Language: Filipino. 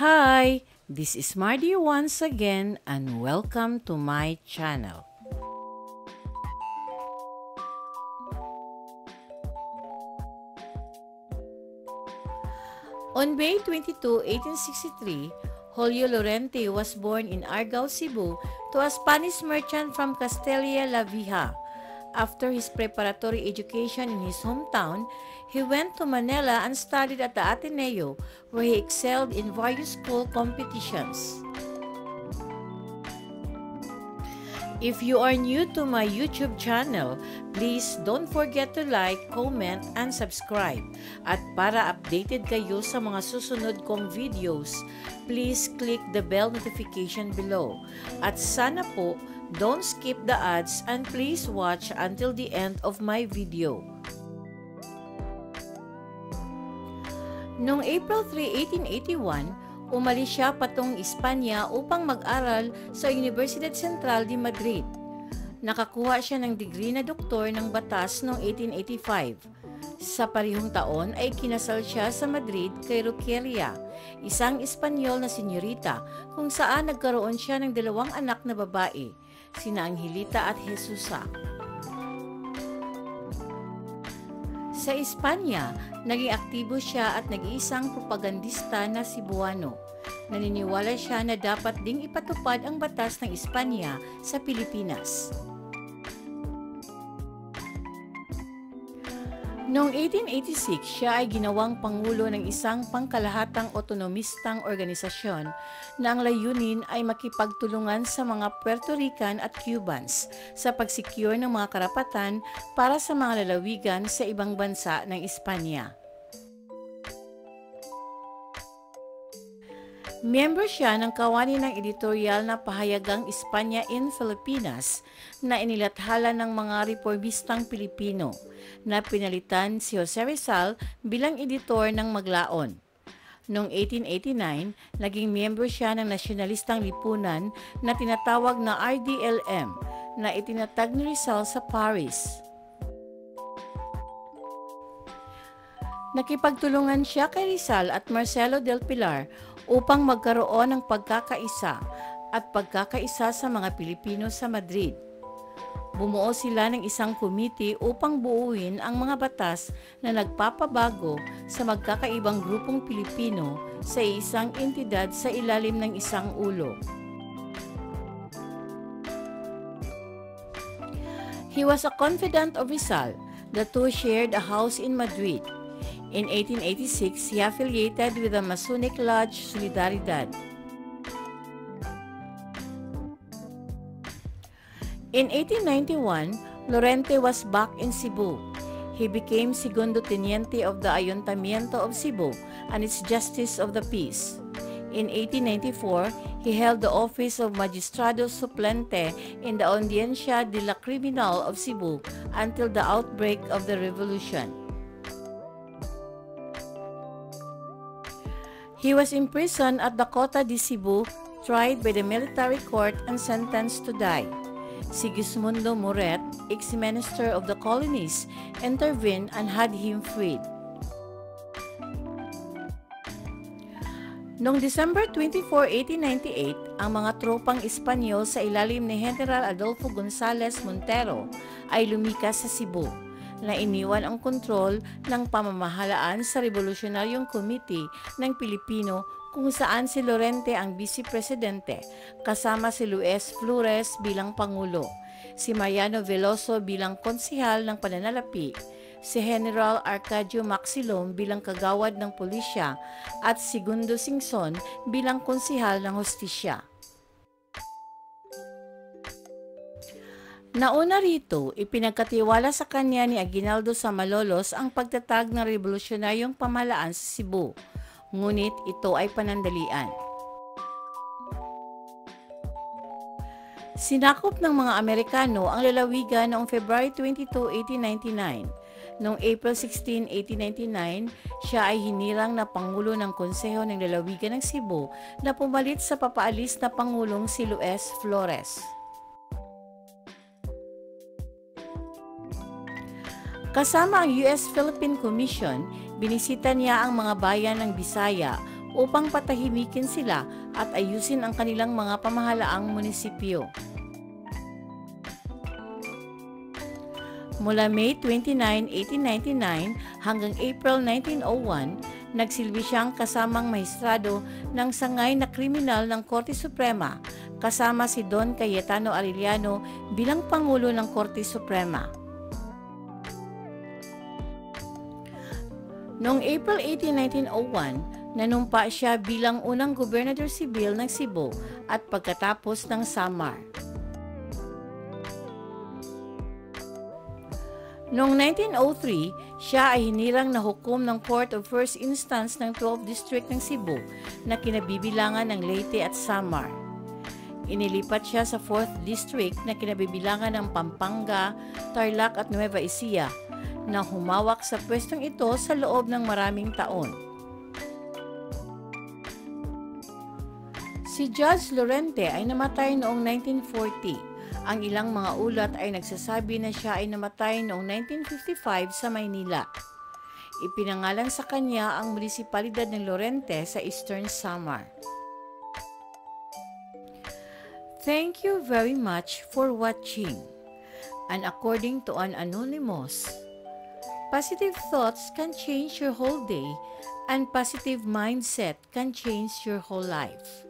Hi, this is Mardy once again and welcome to my channel. On May 22, 1863, Julio Lorente was born in Argao, Cebu to a Spanish merchant from Castilla la Vieja. After his preparatory education in his hometown, he went to Manila and studied at the Ateneo, where he excelled in various school competitions. If you are new to my YouTube channel, please don't forget to like, comment, and subscribe. At para updated kayo sa mga susunod kong videos, please click the bell notification below. At sana po, don't skip the ads and please watch until the end of my video. Noong April 3, 1881, umalis siya patungong Espanya upang mag-aral sa Universidad Central de Madrid. Nakakuha siya ng degree na doktor ng batas noong 1885. Sa parehong taon ay kinasal siya sa Madrid kay Roquelia, isang Espanyol na senyorita, kung saan nagkaroon siya ng dalawang anak na babae, sina Angelita at Jesusa. Sa Espanya, naging aktibo siya at nag-iisang propagandista na Cebuano. Naniniwala siya na dapat ding ipatupad ang batas ng Espanya sa Pilipinas. Noong 1886, siya ay ginawang pangulo ng isang pangkalahatang otonomistang organisasyon na ang layunin ay makipagtulungan sa mga Puerto Rican at Cubans sa pag-secure ng mga karapatan para sa mga lalawigan sa ibang bansa ng Espanya. Miyembro siya ng kawani ng editorial na pahayagang Espanya in Filipinas na inilathala ng mga reformistang Pilipino na pinalitan si Jose Rizal bilang editor ng Maglaon. Noong 1889, naging miyembro siya ng nasyonalistang lipunan na tinatawag na RDLM na itinatag ni Rizal sa Paris. Nakipagtulungan siya kay Rizal at Marcelo del Pilar upang magkaroon ng pagkakaisa at pagkakaisa sa mga Pilipino sa Madrid. Bumuo sila ng isang komite upang buuin ang mga batas na nagpapabago sa magkakaibang grupong Pilipino sa isang entidad sa ilalim ng isang ulo. He was a confidant of Rizal. The two shared a house in Madrid. In 1886, he affiliated with the Masonic Lodge Solidaridad. In 1891, Lorente was back in Cebu. He became Segundo Teniente of the Ayuntamiento of Cebu and its Justice of the Peace. In 1894, he held the office of Magistrado Suplente in the Audiencia de la Criminal of Cebu until the outbreak of the Revolution. He was imprisoned at the Cota de Cebu, tried by the military court and sentenced to die. Sigismundo Moret, ex-minister of the colonies, intervened and had him freed. Noong December 24, 1898, ang mga tropang Espanyol sa ilalim ni General Adolfo Gonzales Montero ay lumikas sa Cebu, na iniwan ang kontrol ng pamamahalaan sa Revolusyonaryong Committee ng Pilipino kung saan si Lorente ang vice-presidente, kasama si Luis Flores bilang Pangulo, si Mariano Veloso bilang konsehal ng pananalapi, si General Arcadio Maxilom bilang kagawad ng pulisya at si Gundo Singson bilang konsehal ng hustisya. Nauna rito, ipinagkatiwala sa kanya ni Aguinaldo sa Malolos ang pagtatag ng revolusyonaryong pamahalaan sa Cebu, ngunit ito ay panandalian. Sinakop ng mga Amerikano ang lalawigan noong February 22, 1899. Noong April 16, 1899, siya ay hinirang na Pangulo ng Konseho ng Lalawigan ng Cebu na pumalit sa papaalis na Pangulong si Luis Flores. Kasama ang US-Philippine Commission, binisita niya ang mga bayan ng Bisaya upang patahimikin sila at ayusin ang kanilang mga pamahalaang munisipyo. Mula May 29, 1899 hanggang April 1901, nagsilbi siyang kasamang maestrado ng sangay na kriminal ng Korte Suprema, kasama si Don Cayetano Arellano bilang Pangulo ng Korte Suprema. Noong April 18, 1901, nanumpa siya bilang unang gobernador sibil ng Cebu at pagkatapos ng Samar. Noong 1903, siya ay hinirang na hukom ng Court of First Instance ng 12th District ng Cebu na kinabibilangan ng Leyte at Samar. Inilipat siya sa 4th District na kinabibilangan ng Pampanga, Tarlac at Nueva Ecija, na humawak sa pwestong ito sa loob ng maraming taon. Si Judge Lorente ay namatay noong 1940. Ang ilang mga ulat ay nagsasabi na siya ay namatay noong 1955 sa Maynila. Ipinangalan sa kanya ang munisipalidad ng Lorente sa Eastern Samar. Thank you very much for watching. And according to an anonymous, positive thoughts can change your whole day, and positive mindset can change your whole life.